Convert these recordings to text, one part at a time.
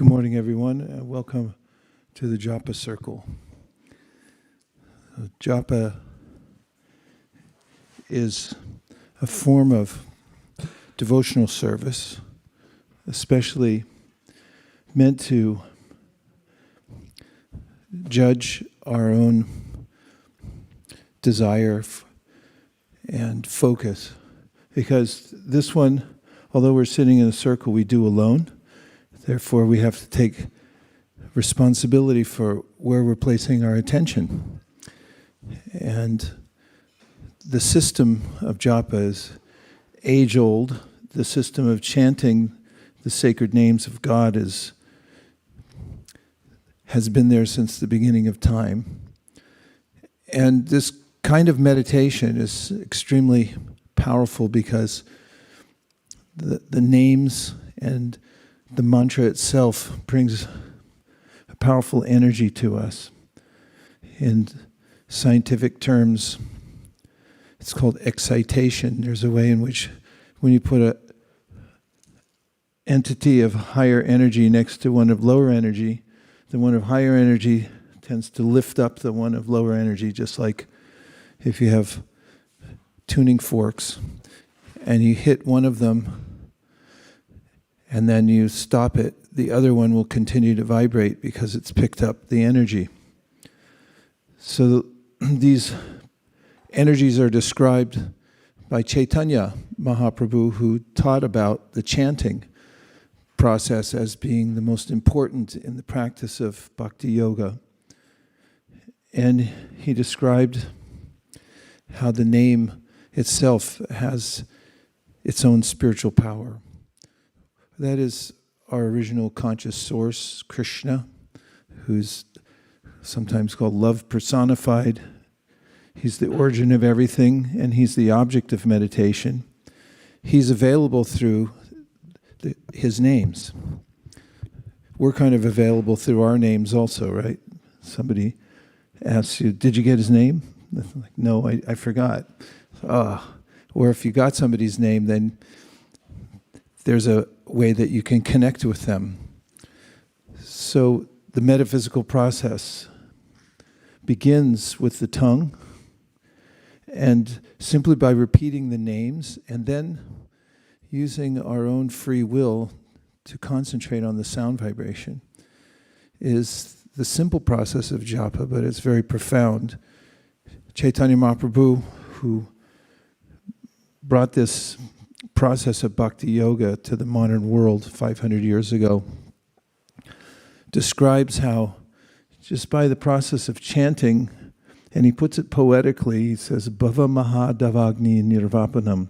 Good morning, everyone. Welcome to the Japa Circle. Japa is a form of devotional service, especially meant to judge our own desire and focus. Because this one, although we're sitting in a circle, we do alone. Therefore, we have to take responsibility for where we're placing our attention. And the system of japa is age-old. The system of chanting the sacred names of God has been there since the beginning of time. And this kind of meditation is extremely powerful because the names and the mantra itself brings a powerful energy to us. In scientific terms, it's called excitation. There's a way in which when you put an entity of higher energy next to one of lower energy, the one of higher energy tends to lift up the one of lower energy, just like if you have tuning forks and you hit one of them and then you stop it, the other one will continue to vibrate because it's picked up the energy. So these energies are described by Chaitanya Mahaprabhu, who taught about the chanting process as being the most important in the practice of bhakti yoga. And he described how the name itself has its own spiritual power. That is our original conscious source, Krishna, who's sometimes called love personified. He's the origin of everything, and he's the object of meditation. He's available through his names. We're kind of available through our names also, right? Somebody asks you, did you get his name? Like, no, I forgot. Or if you got somebody's name, then there's a way that you can connect with them. So the metaphysical process begins with the tongue, and simply by repeating the names and then using our own free will to concentrate on the sound vibration is the simple process of japa, but it's very profound. Chaitanya Mahaprabhu, who brought this process of bhakti yoga to the modern world 500 years ago, describes how just by the process of chanting, and he puts it poetically, he says, Bhava Mahadavagni Nirvapanam,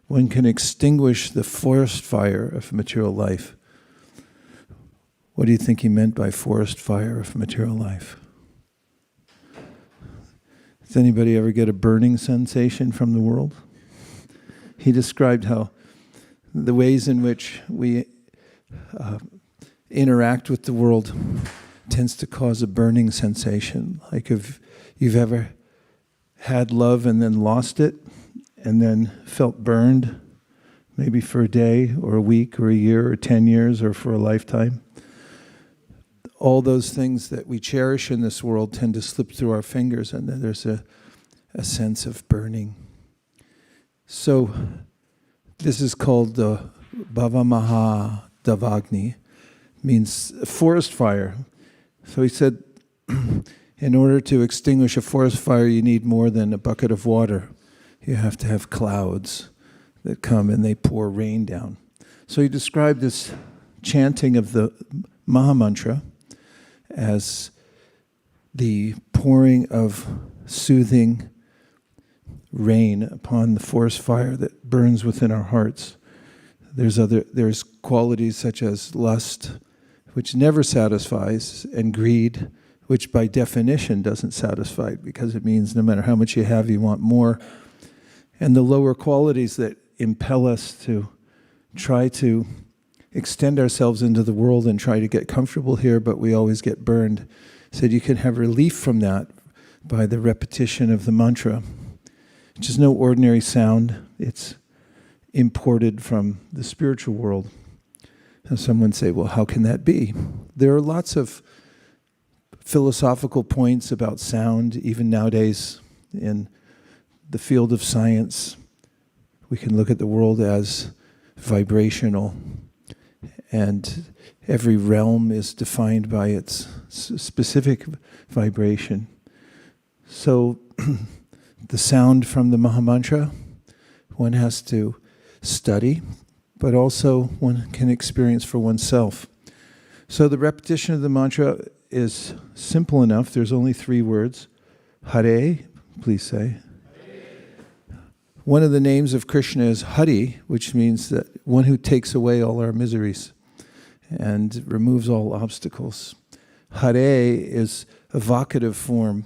one can extinguish the forest fire of material life. What do you think he meant by forest fire of material life? Does anybody ever get a burning sensation from the world? He described how the ways in which we interact with the world tends to cause a burning sensation. Like if you've ever had love and then lost it and then felt burned, maybe for a day or a week or a year or 10 years or for a lifetime. All those things that we cherish in this world tend to slip through our fingers, and then there's a sense of burning. So this is called the Bhava Mahadavagni, means forest fire. So he said, in order to extinguish a forest fire, you need more than a bucket of water. You have to have clouds that come and they pour rain down. So he described this chanting of the mahamantra as the pouring of soothing rain upon the forest fire that burns within our hearts. There's qualities such as lust, which never satisfies, and greed, which by definition doesn't satisfy, because it means no matter how much you have, you want more. And the lower qualities that impel us to try to extend ourselves into the world and try to get comfortable here, but we always get burned. Said you can have relief from that by the repetition of the mantra, which is no ordinary sound. It's imported from the spiritual world. And someone say, well, how can that be? There are lots of philosophical points about sound, even nowadays in the field of science. We can look at the world as vibrational, and every realm is defined by its specific vibration. So the sound from the mahamantra, one has to study, but also one can experience for oneself. So the repetition of the mantra is simple enough. There's only 3 words. Hare, please say. One of the names of Krishna is Hari, which means that one who takes away all our miseries and removes all obstacles. Hare is a vocative form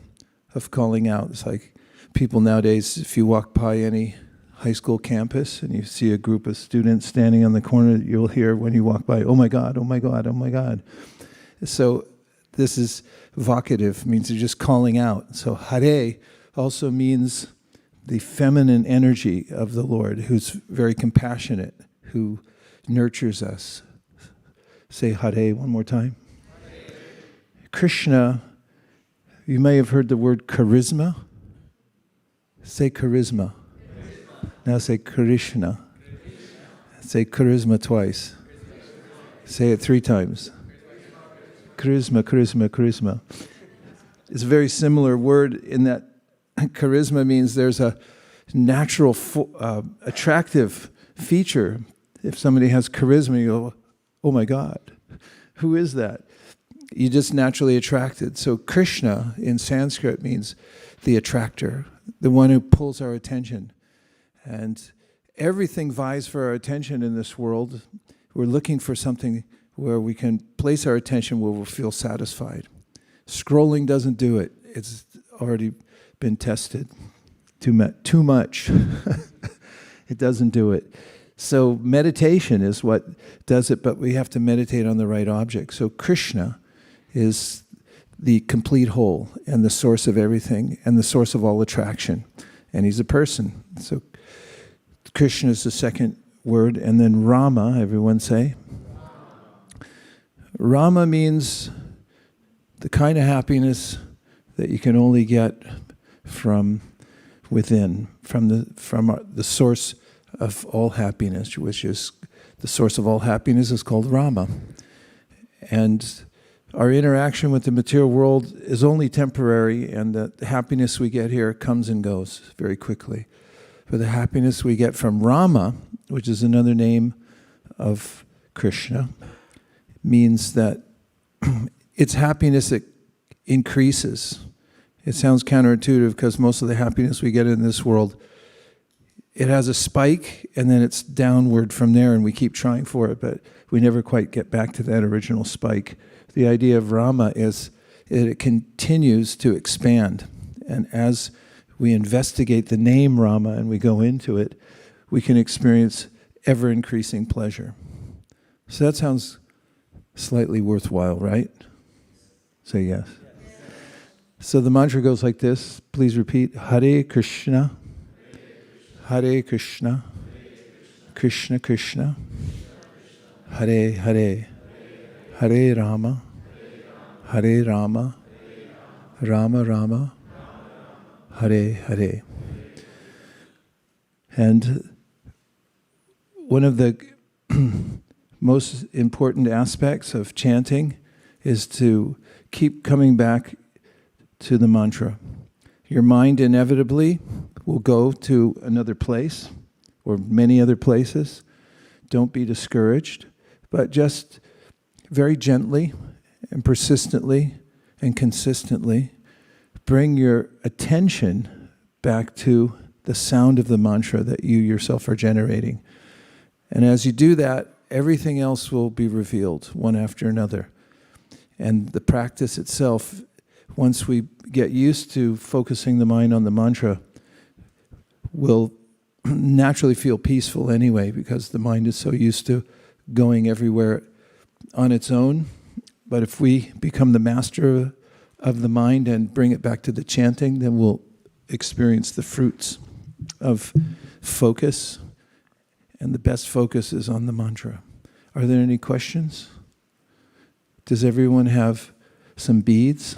of calling out. It's like people nowadays, if you walk by any high school campus and you see a group of students standing on the corner, you'll hear when you walk by, oh my God, oh my God, oh my God. So this is vocative, means you're just calling out. So Hare also means the feminine energy of the Lord, who's very compassionate, who nurtures us. Say Hare one more time. Hare. Krishna, you may have heard the word charisma. Say charisma. Now say Krishna. Say charisma twice. Say it 3 times. Charisma, charisma, charisma. It's a very similar word in that charisma means there's a natural, attractive feature. If somebody has charisma, you go, oh my God, who is that? You're just naturally attracted. So Krishna in Sanskrit means the attractor, the one who pulls our attention. And everything vies for our attention in this world. We're looking for something where we can place our attention where we'll feel satisfied. Scrolling doesn't do it. It's already been tested. Too much. It doesn't do it. So meditation is what does it, but we have to meditate on the right object. So Krishna is the complete whole and the source of everything and the source of all attraction. And he's a person. So Krishna is the second word. And then Rama, everyone say. Rama means the kind of happiness that you can only get from within, from the source of all happiness, which is the source of all happiness is called Rama. And our interaction with the material world is only temporary, and the happiness we get here comes and goes very quickly. But the happiness we get from Rama, which is another name of Krishna, means that it's happiness that increases. It sounds counterintuitive because most of the happiness we get in this world, it has a spike and then it's downward from there and we keep trying for it, but we never quite get back to that original spike. The idea of Rama is that it continues to expand. And as we investigate the name Rama and we go into it, we can experience ever-increasing pleasure. So that sounds slightly worthwhile, right? Say yes. So the mantra goes like this. Please repeat. Hare Krishna. Hare Krishna. Krishna Krishna. Hare Hare. Hare Rama. Hare Rama. Rama Rama. Hare Hare. And one of the most important aspects of chanting is to keep coming back to the mantra. Your mind inevitably will go to another place or many other places. Don't be discouraged, but just very gently and persistently and consistently bring your attention back to the sound of the mantra that you yourself are generating. And as you do that, everything else will be revealed one after another. And the practice itself, once we get used to focusing the mind on the mantra, will naturally feel peaceful anyway, because the mind is so used to going everywhere on its own. But if we become the master of the mind and bring it back to the chanting, then we'll experience the fruits of focus. And the best focus is on the mantra. Are there any questions? Does everyone have some beads?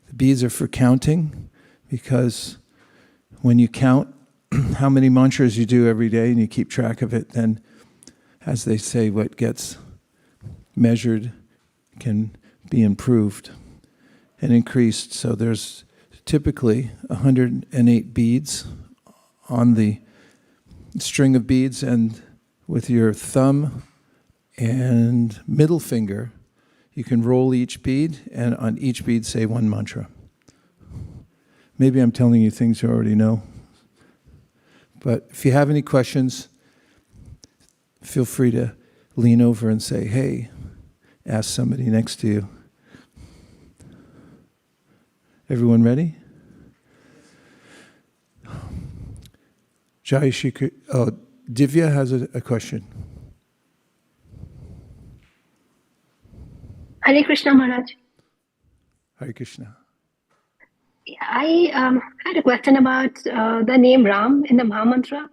The beads are for counting, because when you count how many mantras you do every day and you keep track of it, then, as they say, what gets measured can be improved and increased. So there's typically 108 beads on the string of beads, and with your thumb and middle finger, you can roll each bead, and on each bead say one mantra. Maybe I'm telling you things you already know. But if you have any questions, feel free to lean over and say, hey, ask somebody next to you. Everyone ready? Jai Shri Krishna. Oh, Divya has a question. Hare Krishna Maharaj. Hare Krishna. I had a question about the name Ram in the Mahamantra.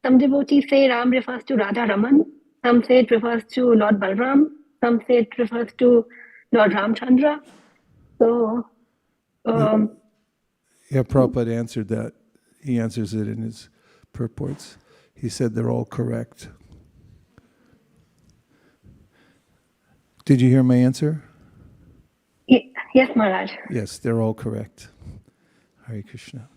Some devotees say Ram refers to Radha Raman. Some say it refers to Lord Balram. Some say it refers to Lord Ramchandra. So, Yeah, Prabhupada answered that. He answers it in his purports. He said they're all correct. Did you hear my answer? Yes, Maharaj. Yes, they're all correct. Hare Krishna.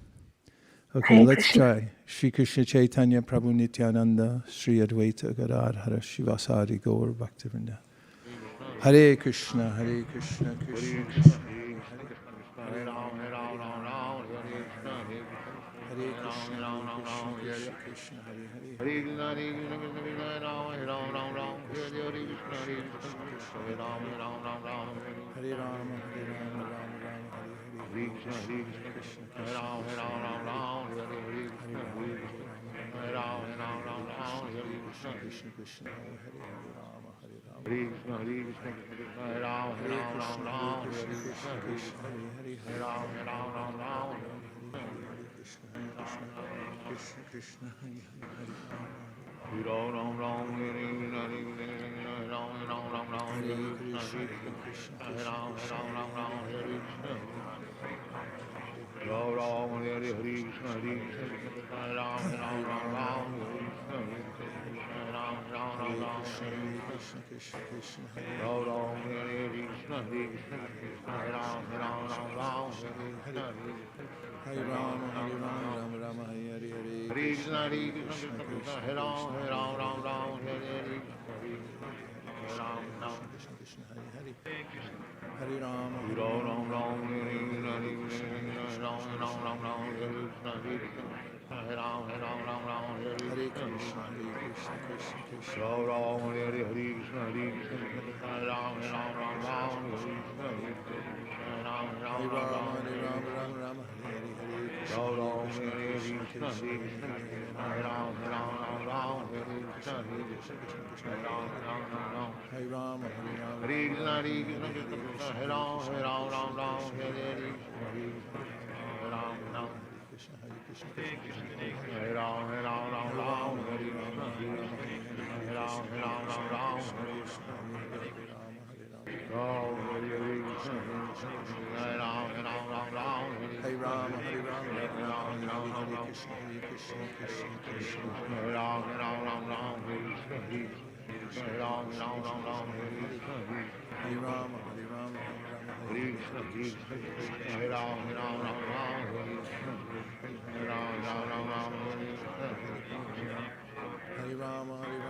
Okay, Hare let's Krishna. try. Shri Krishna Chaitanya Prabhu Nityananda Shri Advaita Gadadhara Shivasari Gaur Bhaktivinoda. Hare Krishna, Hare Krishna, Krishna Krishna, Hare Ram, Hare Ram, Hare Krishna, Krishna Krishna, Hare Hare, Hare Ram, Hare Ram, Hare Ram, Hare Ram, Hare Krishna, Krishna Krishna, Hare Ram, Hare Ram, Krishna Krishna, Hare Ram, Hare Ram, Hare Ram, Hare Krishna, Krishna Hare Hare Ram, Hare Krishna, Krishna Krishna, Hare Hare Ram, Hare Ram, Hare Krishna, Krishna Krishna, Hare Hare. Ram Ram Hare Hare Krishna Hare Ram Ram Ram Hare Krishna Krishna Krishna Hare Ram Hare Krishna Hare Ram Ram Hare Ram Ram Ram Hare Hare Krishna Krishna Hare Ram Ram Hare Ram Krishna Krishna Hare Hare Hare Ram Hare Hare Krishna Krishna Krishna Ram Hare Krishna Hare Ram Ram Hare Ram Hare Krishna Krishna Hare Ram Hare Krishna Hare Ram Hare Krishna Hare Ram Krishna Hare Krishna Hare Ram Hare Ram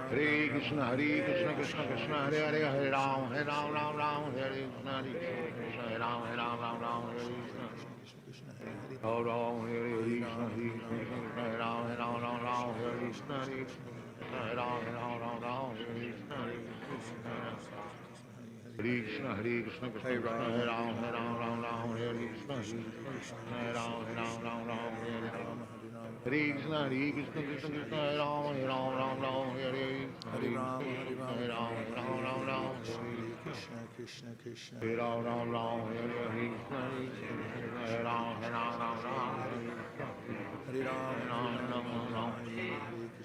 Hare Krishna, Krishna Krishna, Hare Hare, Hare Ram, Hare Ram, Hare Krishna, Hare Ram, Hare Krishna, Hare Ram, Hare Krishna, Hare Ram, Hare Krishna, Hare Ram, Hare Krishna, Hare Krishna, Hare Ram, Hare Krishna, Hare Ram, Hare Krishna. Hare Krishna, Krishna Krishna, Hare Ram, Hare Ram, Hare Ram, Krishna Krishna Krishna, Hare Ram, Hare Krishna, Hare Ram, Hare Ram, Hare Ram, Hare Krishna,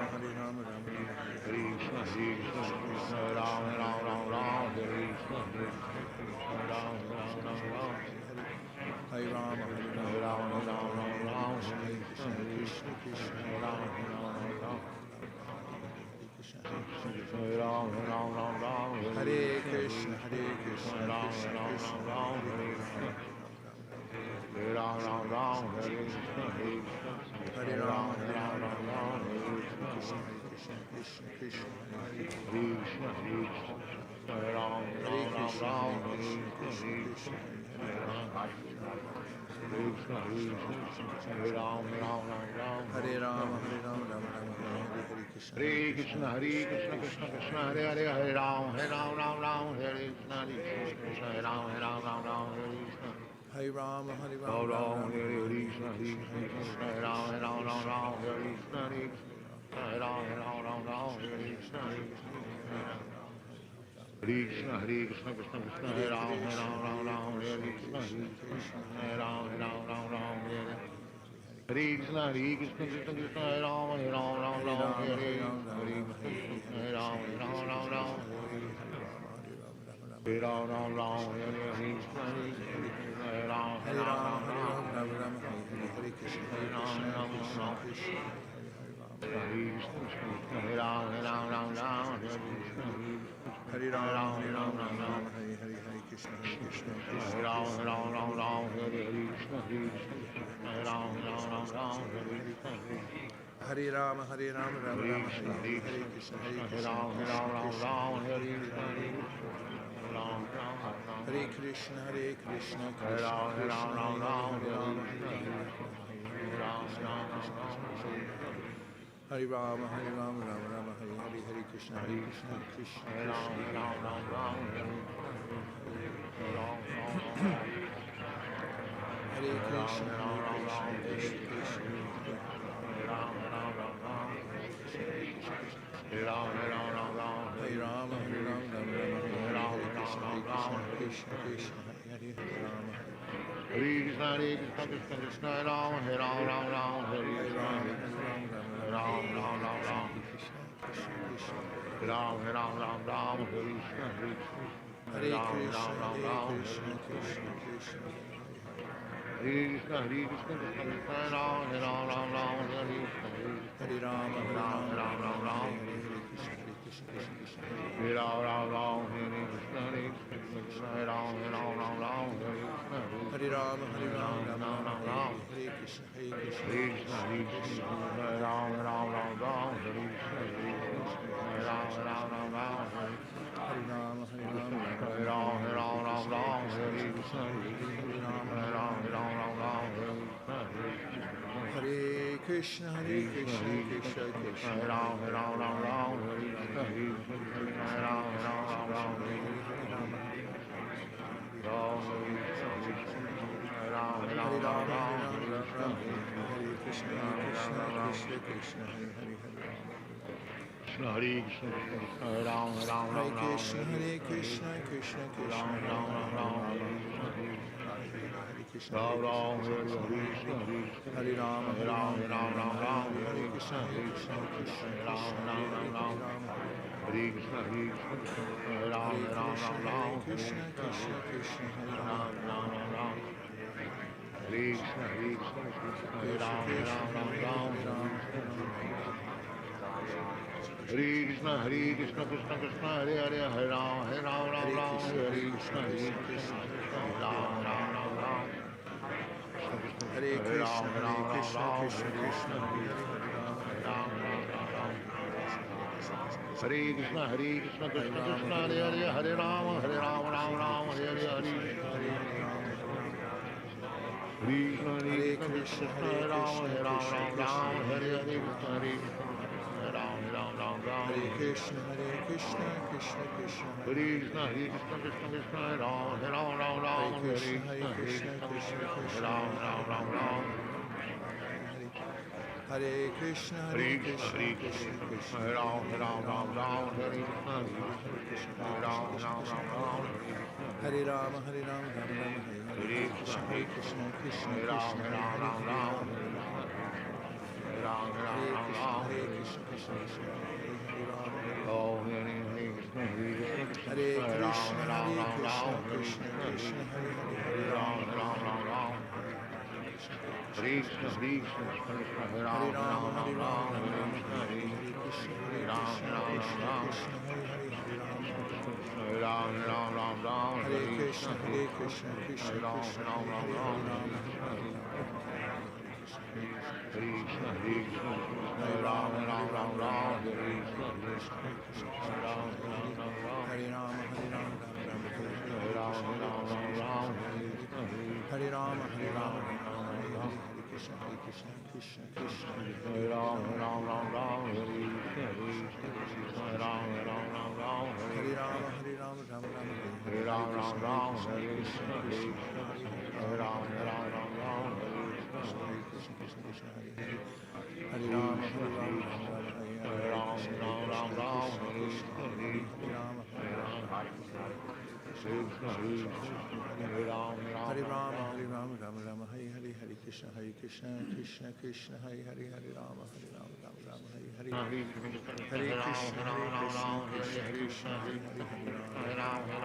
Rama, Hare Rama, Rama Rama, Hare Hare. Krishna, Krishna, Krishna, Ram, Ram, Ram, Ram, Hare Krishna, Krishna, Ram, Ram, Ram, Ram, Hare Rama, Hare Krishna, Rama, Ram, Rama Ram, Rama, Ram, Hare Ram, Krishna, Hare Hare Krishna, Krishna, Krishna Krishna, Krishna, Hare Ram, Hare, Ram, Hare Ram, Rama, Ram, Hare Krishna, Hare Krishna, Krishna, Ram, Ram, Ram, Ram, Hare Hare Krishna, Krishna, Hare Krishna, Krishna, Ram, Krishna Ram, Krishna, Ram, Hare Ram, Hare, Hare Hare Rama, Krishna, Hare Rama, Hare Ram, Ram, Ram, Hare Krishna, Hare Hare Krishna, Rama, Ram, Hare Ram, Rama, Ram, Rama Ram, Rama, Hare Hare Krishna, Krishna, Hare Krishna, Krishna Krishna, Hare Hare, Krishna, Krishna, Ram, Hare Ram, Ram, Krishna, Ram, Hare Hare Krishna, Krishna, Krishna Krishna, Hare Hare, Hare Ram, Krishna, Krishna, Hare Ram, Ram, Ram, Ram, Hare Hare Krishna, Rama, Hare Rama, Rama Rama, Hare Hare, Hare Krishna, Hare Hare Krishna, Krishna, Hare Krishna, Krishna Krishna, Hare Hare, Hare Ram, Ram, Ram, Hare Krishna, Hare Krishna, Hare Ram, Ram, Ram, Hare Krishna. Hare Rama, Hare Rama, Ram Rama Ram, Rama, Hare Hare Hare, Krishna, Hare Krishna, Hare Krishna, Hare Hare Ram, Krishna, Ram, Krishna Ram, Krishna, Hare Hare Krishna, Hare, Hare Hare Rama, Ram, Hare Rama, Ram, Hare Hare Krishna, Krishna, Hare Hare Krishna, Krishna, Hare Krishna, Krishna Krishna, Hare Ram, Ram, Ram, Hare Krishna, Hare Ram, Ram, Hare Hare Krishna, Krishna Krishna, Hare Ram, Ram, Hare Hare Krishna, Hare Ram, Ram, Hare Ram, Hare Krishna, Hare Ram, Hare Krishna, Krishna Krishna, Hare Ram, Ram, Hare Ram, Hare Krishna, Krishna Hare Krishna, Ram, Krishna Ram, Hare Krishna, Hare Ram, Hare Krishna, Hare Rama, Hare Rama, Rama Rama, Hare Krishna, Krishna Krishna, Hare Krishna, Hare Krishna, Krishna Krishna, Hare Rama, Hare Rama, Hare Rama, Rama Rama, Hare Krishna, Krishna Krishna, Hare Krishna, Krishna Krishna, Hare Ram, Hare Rama, Hare Rama, Rama Rama, Hare Krishna, Krishna Krishna, Hare Rama, Hare Krishna, Krishna Krishna, Hare Ram, Hare Ram, Hare Hare Rama, Krishna, Hare Rama, Hare Ram, Krishna Krishna, Hare Krishna, Hare Krishna, Krishna Krishna, Hare Krishna, Hare Ram, Hare Hare Rama, Hare Rama, Hare Krishna, Krishna Hare Ram, Hare Krishna, Hare Ram, Hare Rama, Hare Rama, Hare Krishna, Krishna Hare Ram, Hare Hare Rama, Hare Hare Ram, Hare Krishna, Hare Krishna, Krishna Krishna, Hare Ram, Hare Krishna, Krishna Krishna, Hare Hare Krishna, Hare Ram, Hare Krishna, Krishna Krishna, Hare Krishna, Hare Rama, Hare Krishna, Krishna Krishna, Hare Krishna, Hare Ram, Krishna Krishna, Hare Krishna, Krishna Krishna, Hare Hare Ram, Hare Krishna, Hare Ram, Hare Krishna, Krishna Krishna, Hare Krishna, Krishna Krishna, Hare Ram, Hare Krishna, Hare Ram, Hare Hare Krishna, Krishna Krishna, Krishna, Ram, Hare Krishna, Hare Krishna, Hare Krishna, Ram, Hare Hare Rama, Hare Rama, Hare Krishna, Krishna Oh, Hare Krishna, Krishna, Hare Ram, Hare Krishna, Hare Hare Rama, Hare Rama, Rama Rama, Hare Hare, Hare Krishna, Krishna Krishna, Hare Hare, Hare Rama, Rama, Rama, Hare Hare. Hare Krishna, Krishna Krishna, Hare Hare, Hare Rama, Hare Krishna, Hare Krishna, Krishna Krishna, Hare Ram, Hare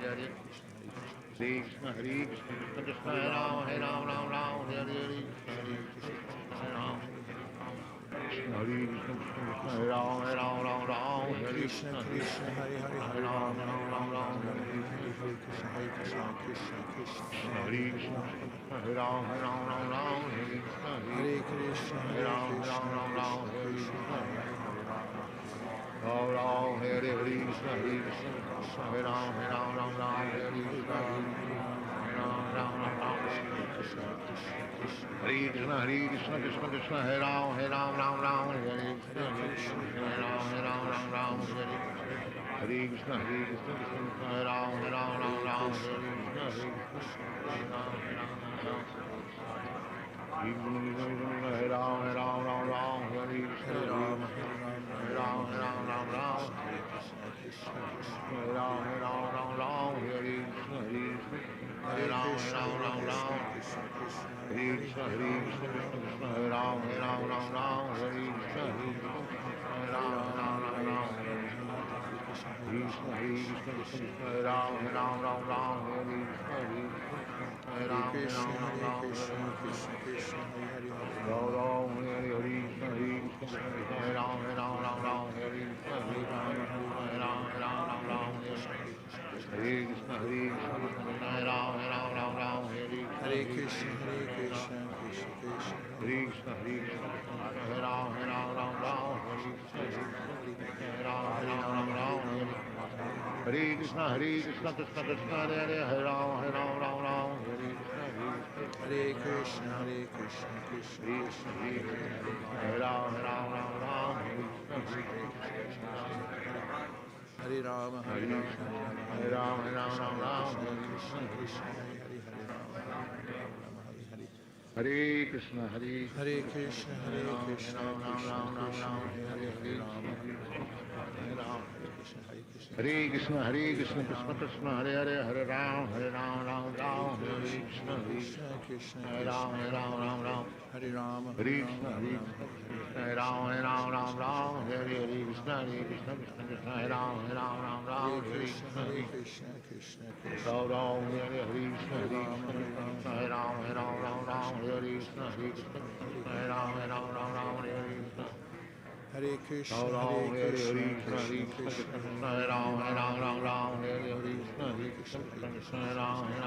Hare, Hare Krishna, Hare Krishna, Krishna Krishna, Hare Ram, Hare Krishna, Krishna, Hare Hare, Hare Rama, Hare Rama, Hare Hare, Krishna, Krishna, Krishna, Hare Krishna, Hare Ram, Hare Krishna, Hare Krishna, Hare Krishna, Krishna Krishna, Hare Hare, Hare Rama. Ram, Hare Krishna, Hare Ram, Hare Krishna, Hare Krishna, Krishna Krishna, Hare Ram, Hare Krishna, Hare Ram, Hare Krishna, Krishna Krishna, Hare Ram, Hare Krishna, Hare Ram, Hare Krishna, Hare Rama, Hare Ram, Hare Ram, Hare Krishna, Hare Ram, Krishna Krishna, Hare Krishna, Krishna Krishna, Hare Ram, Hare Krishna, Hare Ram, Krishna, Krishna Krishna, Hare Ram, Hare Hare Ram, Krishna, Hare Hare Krishna, Ram, Krishna Krishna, Hare Hare, Hare Ram Rama, Ram, Hare Krishna, Krishna Krishna, Hare Ram, Hare Hare Krishna, Hare Rama, Hare Hare Rama, Ram, Rama Rama, Hare Hare, Krishna Hare Krishna, Krishna Hare Krishna, Hare Ram, Hare Krishna, Hare Krishna, Krishna Krishna, Hare Hare Hare, Krishna, Hare Ram, Hare Hare Rama, Hare Rama, Hare Krishna, Krishna Krishna, Hare Ram, Hare Krishna, Hare Krishna, Krishna Krishna, Hare Hare, Hare Ram, Hare Rama, Hare Rama, Hare Rama, Hare Krishna, Krishna Krishna, Hare Hare, Hare Rama, Hare Hare. Hare Krishna, Hare Krishna, Hare Krishna, Krishna Krishna, Hare Hare, Hare Rama, Hare Rama, Hare Krishna, Krishna Hare Krishna, Hare Krishna Krishna, Hare Hare, Hare Ram, Hare Krishna, Hare Krishna Krishna, Hare Krishna Ram, Hare Ram, Hare Rama, Hare Hare Rama, Krishna, Rama Rama, Hare Ram, Hare Hare Krishna, Krishna Krishna, Hare Ram, Hare Hare Krishna, Krishna, Hare Krishna, Krishna Krishna, Ram Ram, Hare Krishna, Hare Rama, Krishna Hare Rama, Krishna, Hare Ram, Hare Krishna, Krishna Krishna, Hare Ram, Hare Krishna. Hare Ram Krishna, Ram, Hare Hare Krishna, Krishna, Krishna Krishna Krishna, Krishna, Hare Hare Hare, Ram, Hare Hare Rama, Hare Ram, Rama, Hare Hare Krishna, Krishna Krishna, Hare Krishna, Krishna, Hare Krishna Ram, Hare Hare Rama, Hare Rama, Rama Hare Rama, Krishna, Hare Hare Hare, Krishna, Hare Krishna Krishna, Krishna, Hare Hare Krishna, Ram, Hare Krishna Hare Krishna, Krishna, Hare Krishna, Hare Ram, Hare Hare Krishna, Hare Krishna, Ram Krishna Ram, Krishna, Hare Hare Hare, Hare Krishna, Rama, Hare Hare Krishna, Rama, Krishna Rama Hare Rama, Ram, Hare Hare, Krishna Krishna,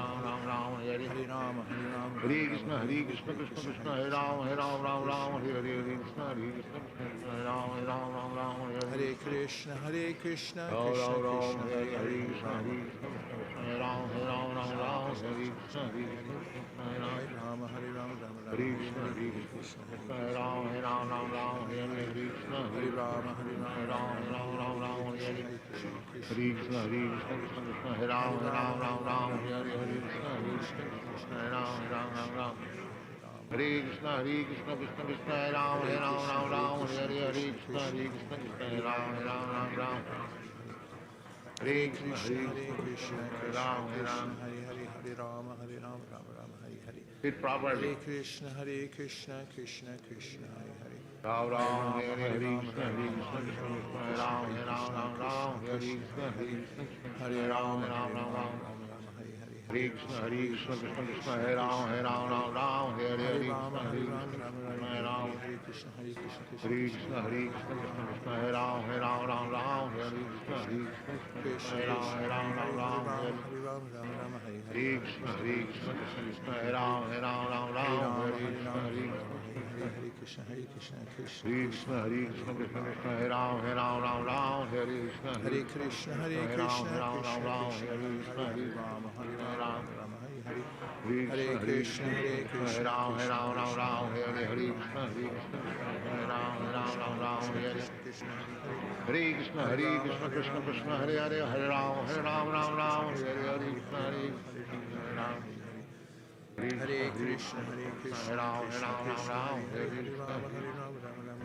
Hare Krishna Krishna, Krishna, Hare Hare Hare, Krishna, Hare Ram. Hare Rama, Hare Rama, Rama Rama, Hare Hare Krishna, Hare, Hare Hare Krishna, Krishna, Hare Krishna Hare Krishna, Ram, Hare Hare Krishna, Ram, Hare Krishna, Hare Hare Hare, Krishna, Hare Hare Rama, Hare Rama, Hare Rama Ram, Rama, Hare Hare, Hare Krishna, Hare Hare Krishna, Krishna Hare Krishna, Krishna, Hare Krishna, Krishna Krishna, Hare Ram, Hare Rama, Hare Rama, Rama Hare Rama, Hare Krishna, Hare, Hare Krishna Krishna, Krishna, Hare Ram, Krishna Krishna, Ram. Hare Hare, Hare Rama, Hare Krishna, Krishna Krishna, Hare Ram, Hare Krishna, Hare Hare Krishna, Hare Krishna Krishna, Krishna, Hare Hare Krishna, Hare, Krishna Hare Ram, Rama, Hare Rama, Ram. Rama Rama, Hare Hare. Hare Hare Krishna, Krishna, Hare Krishna Krishna, Krishna, Hare Krishna Ram, Krishna, Hare Hare, Hare Rama, Hare Rama, Rama Rama, Hare Hare. Sit properly. Hare Krishna, Hare Krishna, Krishna Krishna, Hare Hare. Ram Hare Ram, Rama, Hare Hare Rama, Krishna, Rama Rama, Krishna Hare Krishna, Hare, Hare Hare Krishna, Ram, Hare Krishna, Krishna Hare Krishna, Krishna, Hare Hare. Krishna Hare Ram, Rama, Hare Rama, Ram. Rama Rama, Hare Hare, Hare Hare Krishna, Krishna, Hare Krishna, Krishna Krishna, Krishna Hare Ram, Krishna, Hare Hare. Hare Hare Krishna, Rama, Hare Krishna Rama, Rama Rama, Krishna, Hare Hare Ram. Hare, Hare Krishna, Hare Krishna, Krishna Hare Krishna, Krishna, Hare Hare Hare, Krishna, Hare Krishna Rama, Krishna, Hare Hare Rama, Ram, Rama Rama, Hare Hare, Hare Krishna, Krishna, Krishna, Hare Krishna, Krishna Hare Ram, Krishna, Hare Hare, Hare Rama, Hare Hare Rama, Rama Rama, Hare Hare, Hare Hare Krishna, Krishna, Hare Hare Krishna, Krishna, Krishna Krishna Krishna, Krishna, Hare Hare Hare. Ram, Hare Hare Rama, Hare Krishna, Rama, Hare Rama Rama, Hare Hare, Krishna. Hare Krishna, Hare Krishna, Krishna Hare Krishna, Krishna, Hare Hare Hare, Krishna, Hare Krishna Rama, Krishna, Hare Hare Rama, Ram, Hare Rama, Hare Rama. Hare Krishna, Hare Hare Krishna, Krishna, Krishna Hare Hare Ram, Krishna, Krishna Krishna, Hare Hare Krishna, Hare, Hare Hare Rama, Hare Rama, Ram. Rama Rama, Hare Hare. Hare Hare Krishna, Hare Krishna, Krishna, Hare Krishna Hare Krishna, Ram, Krishna Krishna, Hare Hare Hare Hare Rama, Krishna, Hare Hare Rama, Krishna, Rama Krishna Rama, Hare Hare Ram, Hare Krishna, Hare Krishna, Hare Krishna Krishna, Hare Hare. Hare Krishna, Hare Hare Rama, Krishna, Hare Krishna Rama, Krishna, Rama Hare Rama, Hare, Hare Hare Hare, Hare Ram, Krishna, Hare Ram, Krishna, Hare Krishna Hare, Hare Krishna Hare Hare, Rama, Hare Rama, Hare Rama Ram. Rama, Hare Hare. Hare Hare Krishna, Krishna, Hare Hare Krishna, Ram, Krishna Krishna, Ram, Hare Hare Hare, Hare Krishna, Rama, Hare Rama, Rama Rama,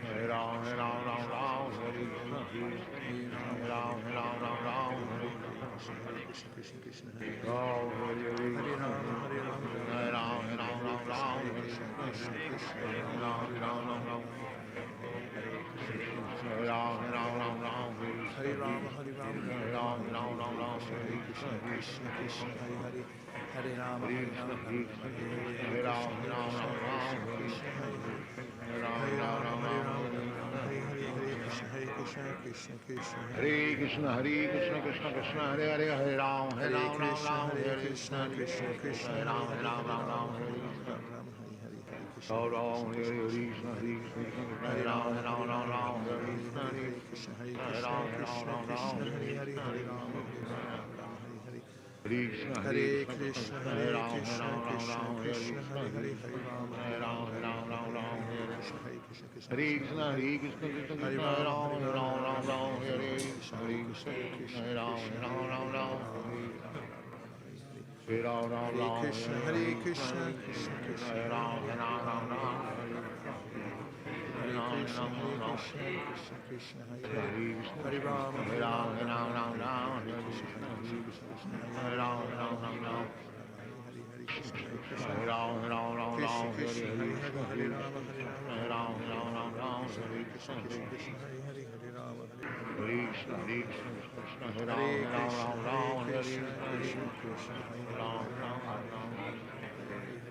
Hare Ram, Hare Ram, Ram Ram, Hare Krishna, Hare Ram, Hare Ram, Ram Ram, Hare Krishna, Ram, Hare Hare, Hare Rama, Hare Rama, Hare Ram, Hare Ram, Ram Ram, Hare Krishna, Krishna, Krishna, Hare Ram, Hare Ram, Ram Ram, Hare Ram, Hare Ram, Ram Ram, Hare Hare Krishna, Rama, Hare Rama, Hare Ram, Hare Ram, Ram Ram, Hare Krishna, Krishna, Krishna, Hare Hare, Hare Rama, Hare Hare Krishna, Rama, Hare Rama Krishna, Rama, Hare Hare, Hare Hare Ram, Krishna, Hare Hare Ram, Krishna, Ram Ram, Krishna, Hare Krishna, Hare Hare, Hare Ram, Hare Hare Ram, Rama, Ram Hare Ram, Rama, Hare Rama Rama, Krishna, Hare Hare, Hare Krishna, Krishna, Krishna, Hare Hare Hare. Krishna, Hare Krishna, Krishna Krishna, Hare Hare, Hare Ram, Hare Hare Ram, Ram Krishna, Ram, Hare Hare Krishna, Krishna, Krishna Krishna, Hare Hare Ram, Hare Hare, Ram, Hare Ram Ram, Rama, Hare Hare Rama, Krishna, Rama Rama, Hare Hare, Hare Krishna, Ram Hare Ram, Krishna, Hare Krishna Krishna, Krishna, Hare Hare Krishna, Hare Hare Ram, Rama, Hare Ram, Hare Ram Rama, Ram, Rama Hare Rama, Hare Krishna, Hare, Hare Krishna, Hare Hare Ram, Krishna, Hare Ram, Krishna Ram Ram, Krishna, Hare Hare Hare, Krishna, Hare Rama, Hare Rama, Rama Rama, Hare Hare. Hare Krishna, Hare Hare Krishna, Krishna Krishna, Krishna, Hare Hare Ram, Hare Krishna, Ram, Ram Krishna Ram, Hare Krishna, Krishna, Hare Hare, Hare Rama, Hare Hare Ram, Rama, Hare Hare Ram, Rama, Ram Hare Ram, Hare, Hare Hare Krishna, Hare Krishna, Krishna Hare Krishna, Hare Krishna, Hare. Hare Krishna, Krishna Hare Krishna, Hare Rama, Ram, Hare Hare Rama, Ram, Rama Ram Rama, Ram, Hare Hare Hare Krishna, Hare Hare Krishna, Krishna, Hare Krishna Krishna, Krishna, Hare Krishna Ram, Krishna, Hare Hare Ram, Hare, Ram Rama Ram, Rama, Hare Rama Rama, Rama Hare Hare. Hare Ram, Ram Hare Ram, Krishna, Hare Hare Krishna, Krishna, Hare Krishna Krishna, Krishna, Hare Hare Ram, Hare, Hare Hare Ram, Ram Rama, Hare Ram, Rama, Hare Rama Rama, Hare Hare. Hare Hare Ram, Hare Krishna, Ram, Hare Ram Ram, Krishna, Krishna Krishna, Hare Hare. Hare Krishna, Hare Krishna Rama, Krishna, Hare Hare Ram, Rama, Hare Rama Ram, Rama, Ram Hare Hare, Ram, Hare Hare Krishna, Hare Krishna, Krishna, Krishna Krishna, Hare Hare Hare, Ram, Rama Hare Rama, Ram, Hare Ram Rama, Ram, Rama Rama, Hare Hare, Hare Krishna, Hare Krishna. Hare Ram, Krishna Ram, Hare Krishna, Hare Hare, Hare Krishna, Rama, Hare Rama, Hare Hare Ram, Rama, Hare Hare Ram, Rama, Ram Hare Ram, Krishna, Hare Hare Krishna, Krishna, Krishna Hare Krishna, Hare Hare, Hare Rama, Hare Rama, Hare Hare Rama, Krishna, Rama Hare Rama, Krishna, Hare Krishna Hare. Krishna, Hare Ram, Hare Hare Ram, Krishna, Ram Hare Ram, Hare Krishna, Krishna, Krishna Hare Krishna, Hare Hare, Ram, Hare Ram, Rama, Ram Hare Ram, Rama, Hare Rama, Hare Hare,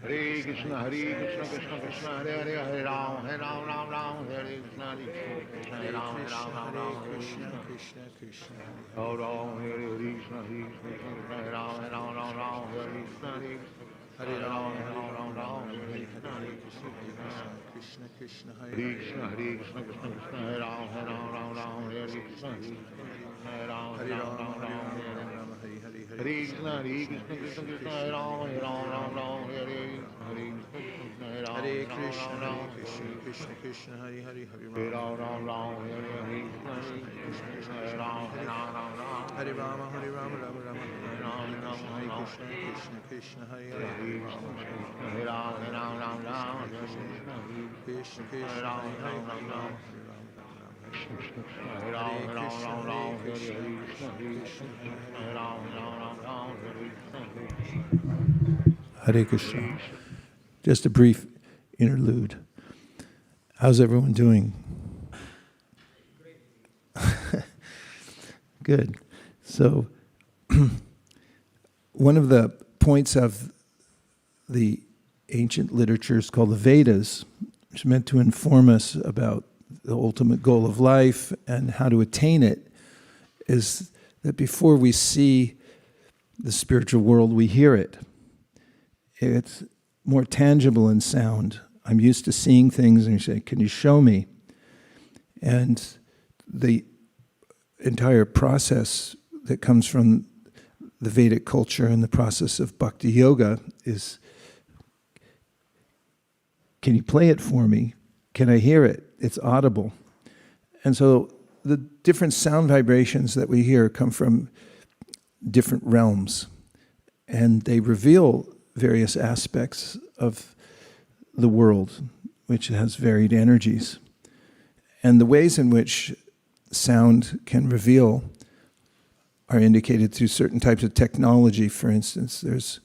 Hare Krishna, Krishna Krishna, Hare Hare, Hare Ram, Ram, Hare Krishna, Krishna, Hare Ram, Hare Krishna, Krishna Krishna Hare Ram, Hare Krishna, Krishna, Hare Ram, Hare Krishna, Hare Rama Ram, Rama Hare Hare Krishna, Krishna Krishna Krishna Hare Hare Hare Krishna, Krishna Krishna, Hare Ram, Hare Krishna, Hare Ram, Hare Rama Hare Rama Hare Hare Krishna, Krishna Krishna, Hare Ram, Hare Krishna, Hare Hare Krishna, Hare Hare Krishna, Krishna Krishna, Hare Hare, Hare Rama, Hare Rama, Hare Rama, Rama Rama, Hare Krishna, Krishna Krishna, Hare Hare, Hare Rama, Krishna Krishna, Hare Hare, Hare Rama, Hare Krishna, Hare Krishna, Krishna Hare Krishna. Just a brief interlude. How's everyone doing? Good. So, one of the points of the ancient literatures called the Vedas, which is meant to inform us about the ultimate goal of life and how to attain it, is that before we see the spiritual world, we hear it. It's more tangible in sound. I'm used to seeing things, and you say, can you show me? And the entire process that comes from the Vedic culture and the process of bhakti yoga is, can you play it for me? Can I hear it? It's audible. And so the different sound vibrations that we hear come from different realms, and they reveal various aspects of the world, which has varied energies. And the ways in which sound can reveal are indicated through certain types of technology. For instance, there's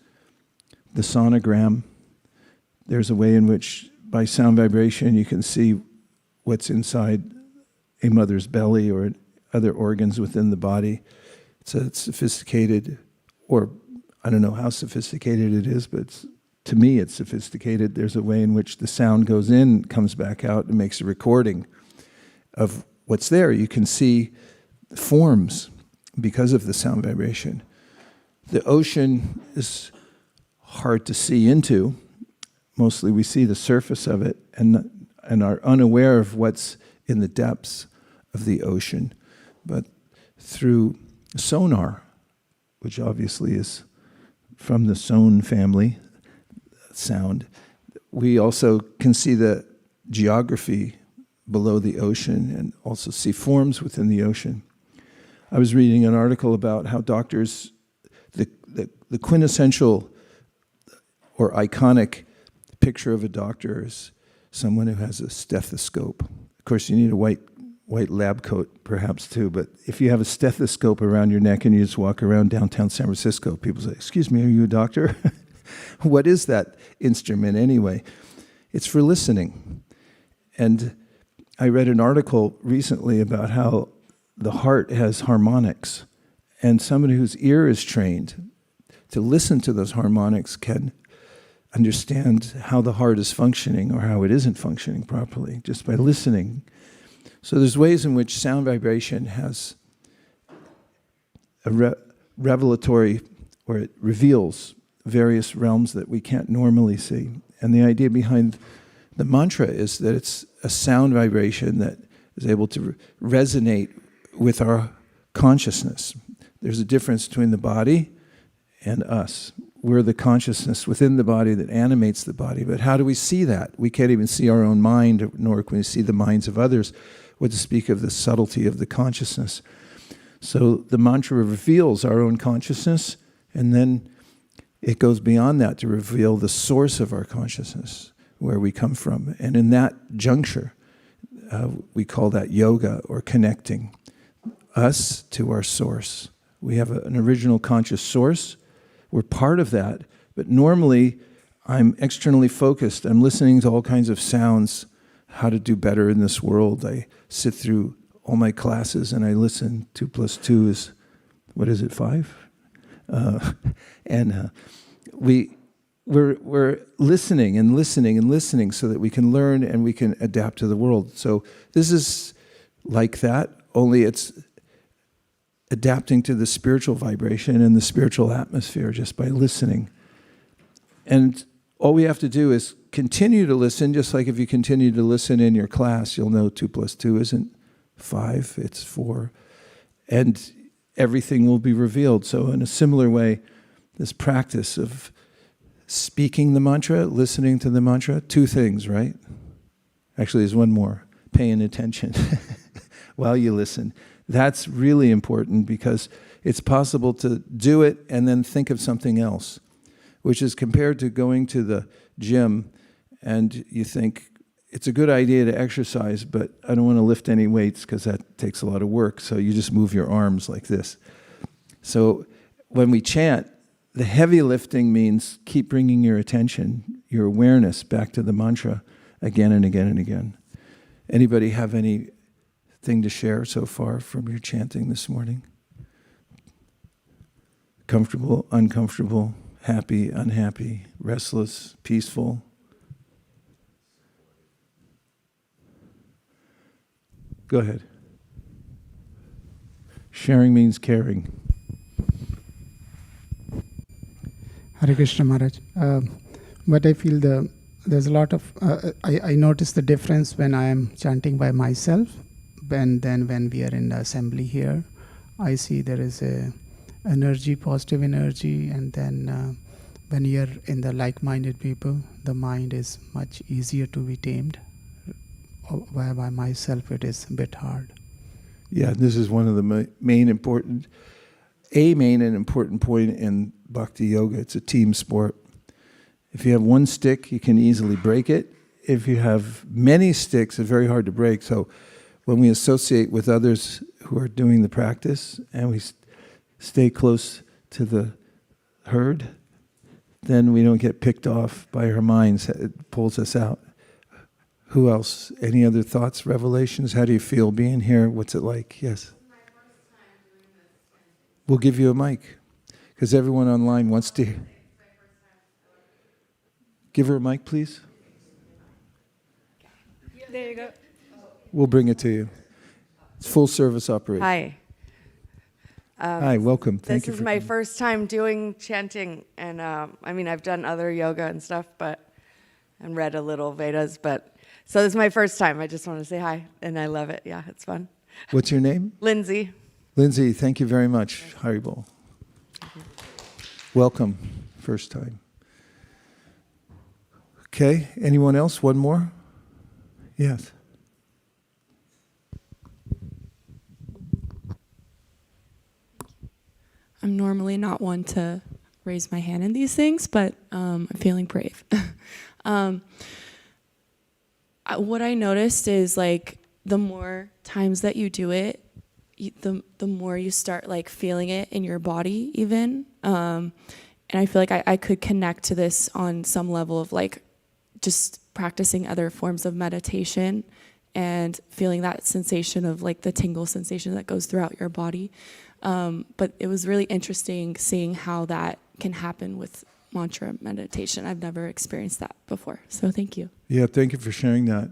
the sonogram. There's a way in which, by sound vibration, you can see what's inside a mother's belly or other organs within the body. It's a sophisticated, or I don't know how sophisticated it is, but to me it's sophisticated. There's a way in which the sound goes in, comes back out, and makes a recording of what's there. You can see forms because of the sound vibration. The ocean is hard to see into. Mostly we see the surface of it and are unaware of what's in the depths of the ocean. But through sonar, which obviously is from the sone family sound, we also can see the geography below the ocean and also see forms within the ocean. I was reading an article about how doctors, the quintessential or iconic picture of a doctor is someone who has a stethoscope. Of course, you need a white lab coat perhaps too, but if you have a stethoscope around your neck and you just walk around downtown San Francisco, people say, excuse me, are you a doctor? What is that instrument anyway? It's for listening. And I read an article recently about how the heart has harmonics, and somebody whose ear is trained to listen to those harmonics can understand how the heart is functioning or how it isn't functioning properly just by listening. So there's ways in which sound vibration has a revelatory, or it reveals various realms that we can't normally see. And the idea behind the mantra is that it's a sound vibration that is able to resonate with our consciousness. There's a difference between the body and us. We're the consciousness within the body that animates the body. But how do we see that? We can't even see our own mind, nor can we see the minds of others, what to speak of the subtlety of the consciousness. So the mantra reveals our own consciousness, and then it goes beyond that to reveal the source of our consciousness, where we come from. And in that juncture, we call that yoga, or connecting us to our source. We have an original conscious source. We're part of that. But normally, I'm externally focused. I'm listening to all kinds of sounds, how to do better in this world. I sit through all my classes and I listen. 2 + 2 is, what is it, 5? We're listening and listening and listening so that we can learn and we can adapt to the world. So this is like that, only it's adapting to the spiritual vibration and the spiritual atmosphere just by listening. And all we have to do is continue to listen, just like if you continue to listen in your class, you'll know 2 + 2 isn't 5, it's 4. And everything will be revealed. So in a similar way, this practice of speaking the mantra, listening to the mantra, two things, right? Actually, there's one more, paying attention while you listen. That's really important because it's possible to do it and then think of something else, which is compared to going to the gym and you think, it's a good idea to exercise, but I don't want to lift any weights because that takes a lot of work, so you just move your arms like this. So when we chant, the heavy lifting means keep bringing your attention, your awareness back to the mantra again and again and again. Anybody have anything to share so far from your chanting this morning? Comfortable, uncomfortable, happy, unhappy, restless, peaceful? Go ahead. Sharing means caring. Hare Krishna Maharaj. But I feel there's a lot of, I notice the difference when I am chanting by myself, and then when we are in the assembly here, I see there is a energy, positive energy, and then when you're in the like-minded people, the mind is much easier to be tamed. By myself, it is a bit hard. Yeah, this is one of the main and important point in Bhakti Yoga. It's a team sport. If you have one stick, you can easily break it. If you have many sticks, it's very hard to break. So when we associate with others who are doing the practice and we stay close to the herd, then we don't get picked off by our minds. It pulls us out. Who else? Any other thoughts, revelations? How do you feel being here? What's it like? Yes. We'll give you a mic because everyone online wants to hear. Give her a mic, please. There you go. We'll bring it to you. It's full service operation. Hi. Hi, welcome. Thank you. This is my first time doing chanting, and I've done other yoga and stuff, and read a little Vedas, so this is my first time. I just want to say hi, and I love it. Yeah, it's fun. What's your name? Lindsay. Lindsay, thank you very much. Haribol. Welcome, first time. Okay, anyone else? One more? Yes. I'm normally not one to raise my hand in these things, but I'm feeling brave. What I noticed is like the more times that you do it, the more you start like feeling it in your body even. And I feel like I could connect to this on some level of like just practicing other forms of meditation and feeling that sensation of like the tingle sensation that goes throughout your body. But it was really interesting seeing how that can happen with mantra meditation. I've never experienced that before. So thank you. Yeah, thank you for sharing that.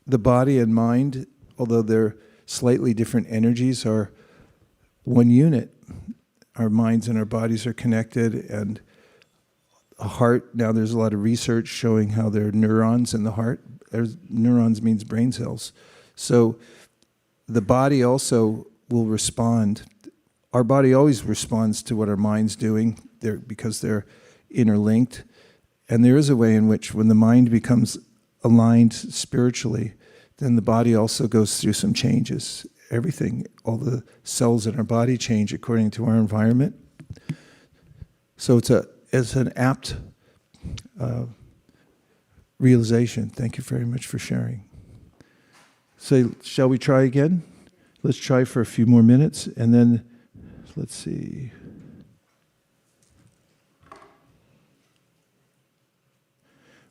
The body and mind, although they're slightly different energies, are one unit. Our minds and our bodies are connected, and a heart, now there's a lot of research showing how there are neurons in the heart. Neurons means brain cells. So the body also will respond. Our body always responds to what our mind's doing because they're interlinked. And there is a way in which when the mind becomes aligned spiritually, then the body also goes through some changes. Everything, all the cells in our body change according to our environment. So it's an apt realization. Thank you very much for sharing. So shall we try again? Let's try for a few more minutes, and then let's see.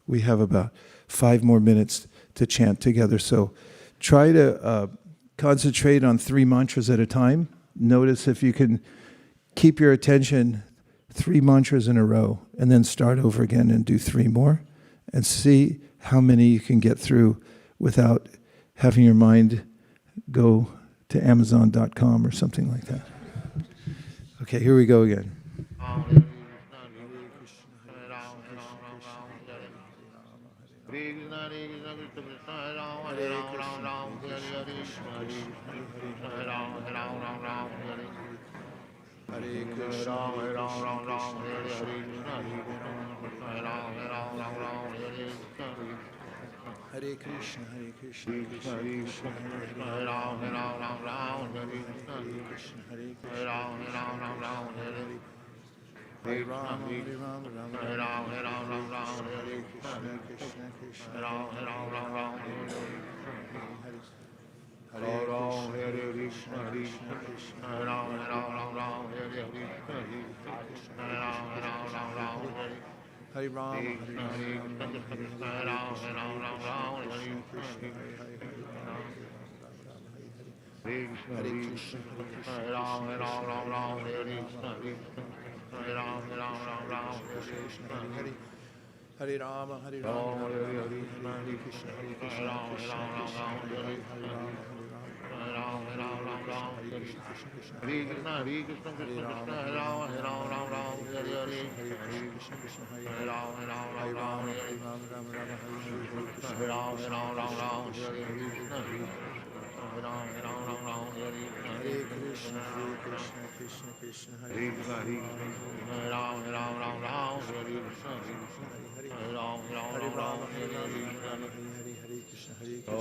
We have about 5 more minutes to chant together. So try to concentrate on 3 mantras at a time. Notice if you can keep your attention 3 mantras in a row, and then start over again and do 3 more, and see how many you can get through without having your mind go to Amazon.com or something like that. Okay, here we go again. Hare Krishna, Hare Krishna, Krishna Krishna, Hare Hare, Hare Krishna, Hare Krishna, Krishna Krishna, Hare Hare, Hare Krishna, Hare Krishna, Krishna Krishna, Hare Hare. Hare Rama, Hare Rama, Rama Rama, Hare Hare, Hare Krishna, Krishna Krishna, Hare Hare, Hare Hare. Hare Krishna, Krishna Krishna, Hare Hare, Hare Rama, Hare Rama, Rama Rama, Hare Hare, Hare Krishna, Krishna Krishna, Hare Hare, Hare Rama, Hare Rama, Rama Rama, Hare Hare. Hare Krishna, Krishna Krishna, Hare Rama, Hare Rama, Hare Rama, Hare Hare, Krishna Krishna, Hare Hare. Hare Rama, Hare Rama, Rama Rama, Hare Hare, Hare Krishna, Krishna Krishna, Hare Hare, Hare Rama, Hare Rama, Rama Rama, Hare Krishna, Krishna Krishna, Hare Hare, Hare Rama, Hare Rama, Rama Rama, Hare Krishna, Krishna, Hare Hare, Hare Rama, Hare Rama, Rama Rama, Hare Hare, Hare Krishna, Krishna Krishna, Hare Hare, Hare Krishna, Krishna Krishna, Hare Hare, Hare Rama, Hare Rama, Hare Hare, Hare Rama, Hare Rama, Rama Rama, Hare Hare, Hare Krishna, Krishna Krishna, Hare Hare,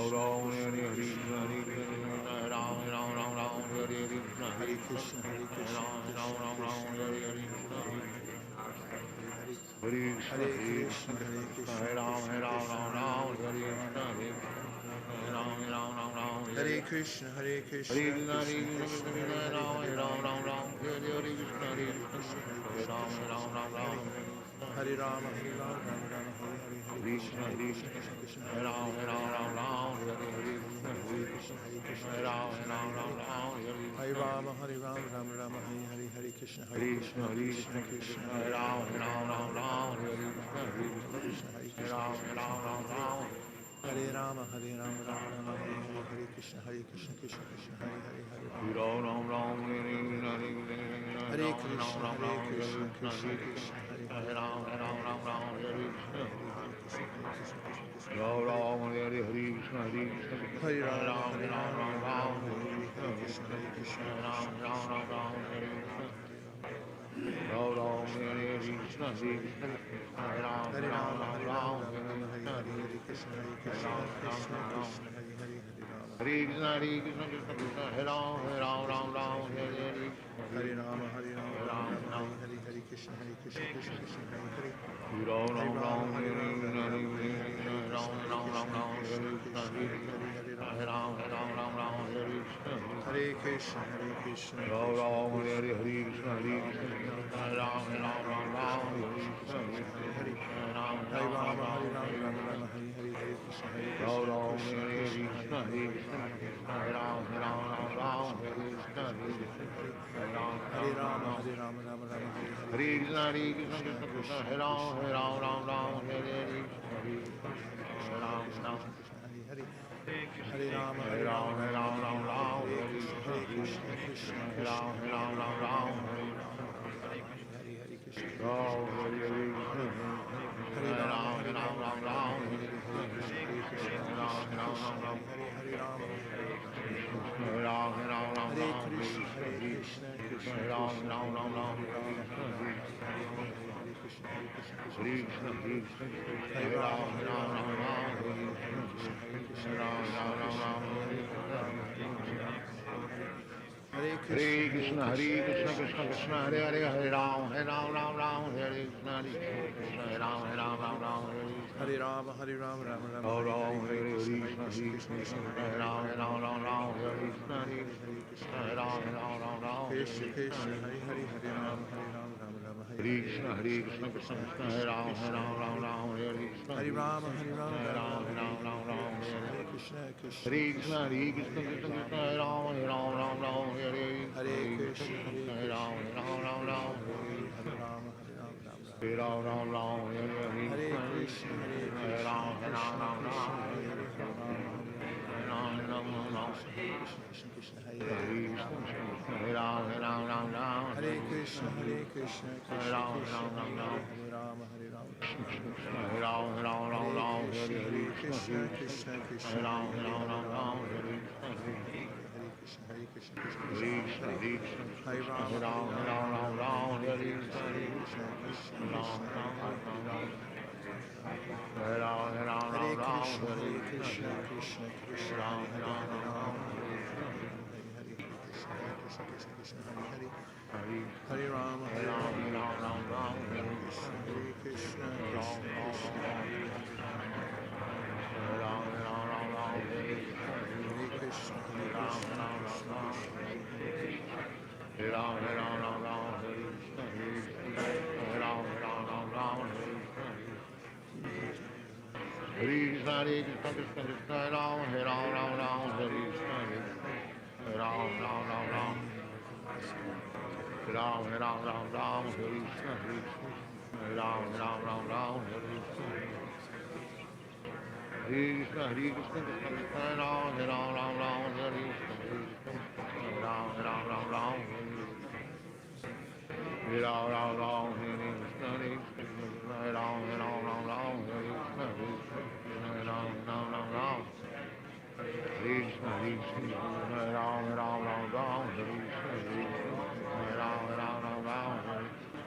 Hare Rama, Hare Rama, Hare Krishna, Krishna Krishna, Hare Hare, Hare Rama, Hare Rama, Rama Rama, Hare Hare, Hare Krishna, Krishna Krishna, Hare Hare, Hare Rama, Hare Rama, Rama Rama, Hare Hare, Hare Krishna, Krishna Krishna, Hare Hare, Hare Rama, Hare Rama, Rama Rama, Hare Krishna, Krishna, Hare Hare, Hare Rama, Hare Rama, Rama Rama, Hare Hare, Hare Krishna, Krishna Krishna, Hare Hare, Hare Rama, Hare Krishna, Krishna Krishna, Hare Hare, Hare Rama, Hare Rama, Rama Rama, Hare Hare, Hare Krishna, Krishna Krishna, Hare Hare, Hare Rama, Hare Rama, Hare Krishna, Krishna Krishna, Hare Hare, Hare Rama, Hare Rama, Rama Rama, Hare Hare, Hare Krishna, Krishna Krishna, Hare Hare, Hare Rama, Hare Krishna, Krishna Krishna, Hare Hare, Hare Krishna, Krishna Krishna, Hare Hare, Hare Rama, Hare Rama, Rama Rama, Hare Hare, Hare Krishna, Krishna Krishna, Hare Hare, Hare Rama, Hare Rama, Rama Rama, Hare Hare, Krishna Krishna, Hare Hare, Hare Rama, Hare Rama, Rama Rama, Hare Hare, Hare Krishna, Krishna Krishna, Hare Hare, Hare Rama, Hare Rama, Hare Rama, Hare Rama, Rama Rama, Hare Hare, Hare Krishna, Krishna Krishna, Hare Hare, Hare Rama, Hare Rama, Rama Rama, Hare Hare, Hare Krishna, Krishna Krishna, Hare Hare, Hare Rama, Hare Krishna, Krishna Krishna, Hare Rama, Hare Rama, Hare Krishna, Krishna Krishna, Hare Hare, Hare Rama, Hare Rama, Rama Rama, Hare Hare, Hare Krishna, Krishna Krishna, Hare Hare, Hare Rama, Hare Rama, Rama Rama, Hare Krishna, Krishna Krishna, Hare Hare, Hare Rama, Hare Rama, Rama Rama, Hare Hare, Hare Krishna, Krishna Krishna, Hare Hare, Krishna Krishna, Hare Hare, Hare Rama, Hare Rama, Rama Rama, Hare Krishna, Krishna Krishna, Hare Hare, Hare Rama, Hare Hare, Krishna Krishna, Hare Rama, Hare Rama, Rama Rama, Hare Hare, Krishna Krishna, Hare Hare, Hare Rama, Hare Rama, Rama Rama, Hare Krishna, Krishna Krishna, Hare Rama, Hare Rama, Hare Hare, Hare Krishna, Krishna Krishna, Hare Rama, Hare Rama, Rama Rama, Hare Hare, Krishna Krishna, Hare Rama, Hare Rama, Hare Hare, Hare Krishna, Krishna Krishna, Hare Hare, Hare Rama, Rama, Hare Krishna, Hare Rama, Hare Rama, Hare Rama, Rama Rama, Hare Hare, Krishna Krishna, Hare Rama, Hare Krishna, Krishna Krishna, Hare Hare, Hare Rama, Rama Rama, Hare Krishna, Krishna Krishna, Hare Rama, Hare Rama, Rama Rama, Hare Krishna, Krishna Krishna, Hare Rama, Hare Rama, Hare Krishna, Krishna Hare Rama, Hare Rama, Rama Hare Krishna, Krishna Krishna, Hare Hare, Hare Rama, Hare Rama, Krishna Krishna, Hare Hare, Hare Krishna, Krishna Krishna, Hare Rama, Hare Rama, Hare Krishna, Krishna Krishna, Hare Hare, Hare Rama, Hare Hare Krishna, Krishna Hare Krishna, Krishna, Hare Hare Krishna, Hare Krishna Rama, Hare Hare Rama, Rama, Rama Rama Rama, Rama, Rama Hare Hare Krishna, Hare, Hare Krishna, Krishna Hare Krishna, Rama, Hare Rama Hare Rama, Rama, Hare Rama, Rama Hare Rama, Rama Krishna, Hare Hare Krishna, Krishna, Hare Krishna Hare Krishna, Hare Rama, Hare, Rama Hare Rama, Rama, Hare Hare Krishna, Hare, Hare Krishna, Hare Krishna, Krishna Krishna, Hare Hare, Hare Hare Rama, Hare Rama, Rama, Rama Rama, Hare Hare Krishna, Krishna, Hare Krishna, Hare Krishna Rama, Krishna, Rama Rama, Hare Hare, Hare Rama, Rama Rama, Hare Krishna, Hare Krishna, Hare Hare Rama, Krishna, Rama Krishna Rama, Krishna, Hare Hare, Hare Rama, Rama Rama, Hare Krishna, Hare Rama, Rama Rama, Hare Krishna, Hare Krishna, Hare Krishna, Krishna Krishna, Hare Rama, Hare Rama, Rama Rama, Hare Krishna, Hare Rama, Rama Rama,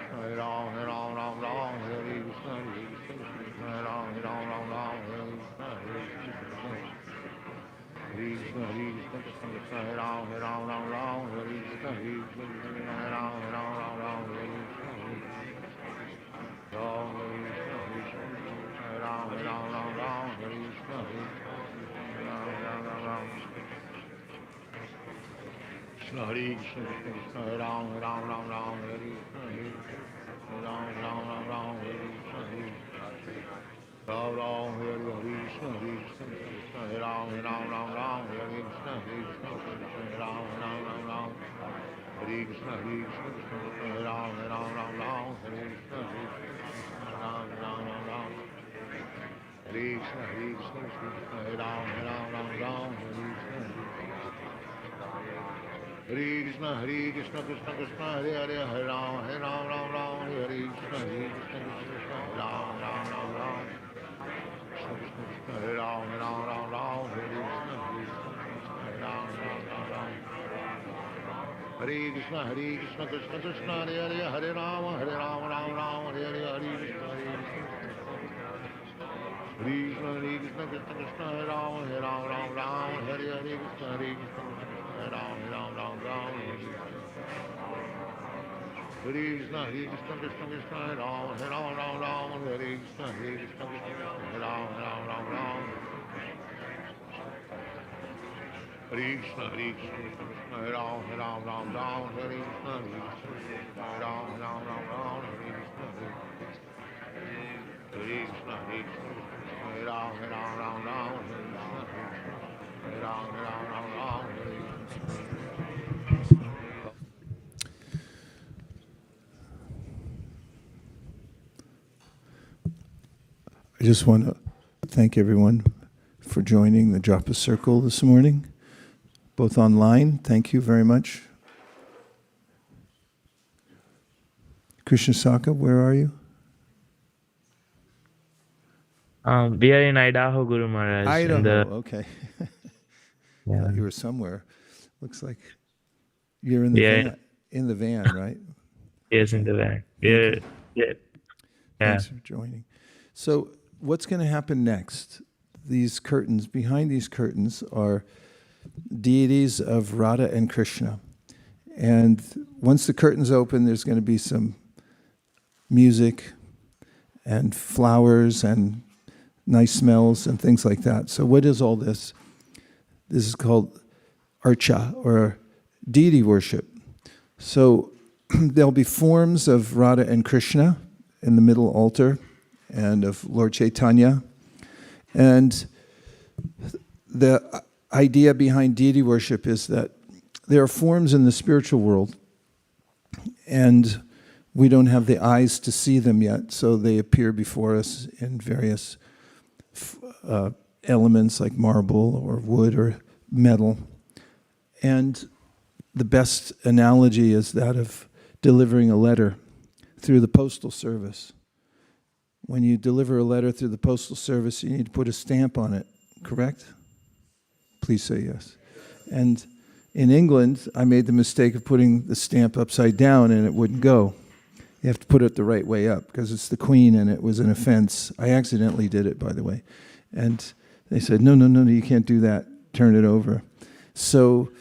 Rama, Hare Rama, Rama Rama, Rama, Hare Krishna, Hare Rama, Rama Rama, Rama, Hare Krishna, Hare Krishna, Krishna Krishna, Hare Rama, Hare Rama, Rama Rama, Hare Krishna, Hare Rama, Rama Rama, Rama, Hare Rama, Rama Rama, Hare Krishna, Hare Krishna, Hare Rama, Rama Rama, Rama, Hare Krishna, Hare Rama, Rama Rama, Rama, Hare Krishna, Hare Krishna, Hare Rama, Rama Rama, Rama, Hare Krishna, Hare Rama, Rama Rama, Rama, Hare Krishna, Hare Rama, Rama Rama, Rama, Hare Krishna, Hare Krishna, Hare Rama, Rama Rama, Rama, Hare Krishna, Hare Krishna, Hare Krishna, Hare Krishna, Krishna Krishna, Hare Rama, Rama Rama, Hare Krishna, Hare Krishna, Hare Rama, Rama Rama, Hare Krishna, Hare Rama, Hare Krishna, Hare Krishna, Hare Rama, Rama Rama, Hare Krishna, Hare Rama, Rama Rama, Krishna Hare Krishna, Krishna Krishna, Hare Rama, Rama Rama, Hare Krishna, Hare Rama, Rama Rama, Hare Krishna, Hare Ram Ram, Hare Hare Krishna, Hare Krishna, Krishna Krishna, Hare Ram, Ram Ram, Ram, Hare Krishna, Hare Krishna, Krishna Krishna, Hare Ram, Ram Ram, Ram, Hare Krishna, Hare Krishna, Krishna Krishna, Hare Ram, Ram Ram, Ram, Hare Krishna, Hare Krishna, Hare Ram, Ram Ram, Ram, Hare Krishna, Hare Krishna, Krishna Krishna, Hare Ram, Ram Ram, Ram, Hare Krishna, Hare Krishna, Hare Krishna, Krishna Krishna, Hare Hare, Hare Ram, Ram Ram, Hare Krishna, Hare Krishna, Krishna Krishna, Hare Ram, Ram Ram. Krishna Krishna Krishna, Hare Ram, Ram Ram, Hare Krishna, Hare Krishna, Hare Ram, Ram. Hare Krishna, Hare Krishna, Krishna Krishna, Hare Hare, Hare Ram, Ram Ram, Hare Hare, Hare Krishna, Hare Krishna, Hare Krishna, Krishna Krishna, Hare Ram, Ram, Hare Hare, Krishna, Hare Krishna, Hare Ram, Ram, Hare Krishna, Hare Krishna, Krishna Krishna, Hare Ram, Ram, Hare Krishna, Hare Krishna, Hare Ram, Ram. Hare Krishna, Hare Krishna, Krishna Krishna, Hare Ram, Ram, Hare Krishna, Hare Ram, Ram, Hare Krishna, Hare Krishna, Hare Krishna, Hare Ram, Ram, Hare Krishna, Hare Ram, Hare I just want to thank everyone for joining the Japa Circle this morning, both online. Thank you very much. Krishna Saka, where are you? We are in Idaho, Guru Maharaj. Idaho, okay. Yeah. Thought you were somewhere. Looks like you're in the Yeah. van. In the van, right? Yes, in the van. Okay. Yeah. Thanks for joining. So, what's going to happen next? These curtains, behind these curtains are deities of Radha and Krishna. And once the curtains open, there's going to be some music and flowers and nice smells and things like that. So what is all this? This is called archa, or deity worship. So there'll be forms of Radha and Krishna in the middle altar, and of Lord Chaitanya. And the idea behind deity worship is that there are forms in the spiritual world, and we don't have the eyes to see them yet, so they appear before us in various elements like marble or wood or metal. And the best analogy is that of delivering a letter through the postal service. When you deliver a letter through the postal service, you need to put a stamp on it, correct? Please say yes. And in England, I made the mistake of putting the stamp upside down and it wouldn't go. You have to put it the right way up because it's the Queen and it was an offense. I accidentally did it, by the way. And they said, no, you can't do that. Turn it over. So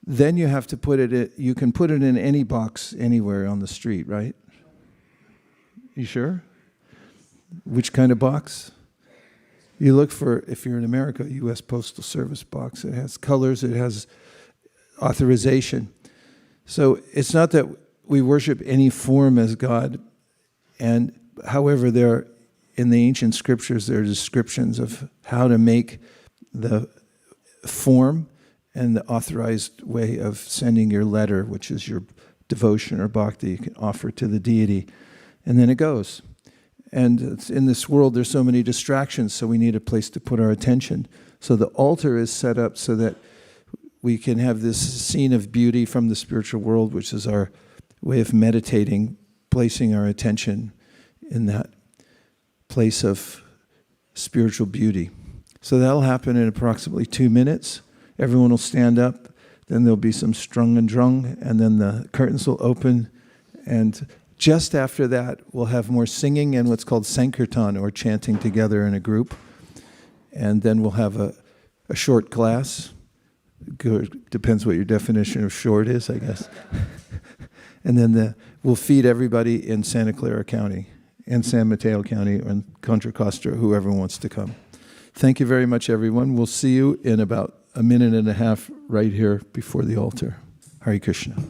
then you have to put it, you can put it in any box anywhere on the street, right? You sure? Which kind of box? You look for, if you're in America, a U.S. Postal Service box. It has colors, it has authorization. So it's not that we worship any form as God, and however, in the ancient scriptures, there are descriptions of how to make the form and the authorized way of sending your letter, which is your devotion or bhakti you can offer to the deity. And then it goes. And in this world, there's so many distractions, so we need a place to put our attention. So the altar is set up so that we can have this scene of beauty from the spiritual world, which is our way of meditating, placing our attention in that place of spiritual beauty. So that'll happen in approximately 2 minutes. Everyone will stand up, then there'll be some strung and drung, and then the curtains will open, and just after that, we'll have more singing and what's called sankirtan, or chanting together in a group. And then we'll have a short class. Good. Depends what your definition of short is, I guess. And then we'll feed everybody in Santa Clara County and San Mateo County and Contra Costa, whoever wants to come. Thank you very much, everyone. We'll see you in about a minute and a half right here before the altar. Hare Krishna.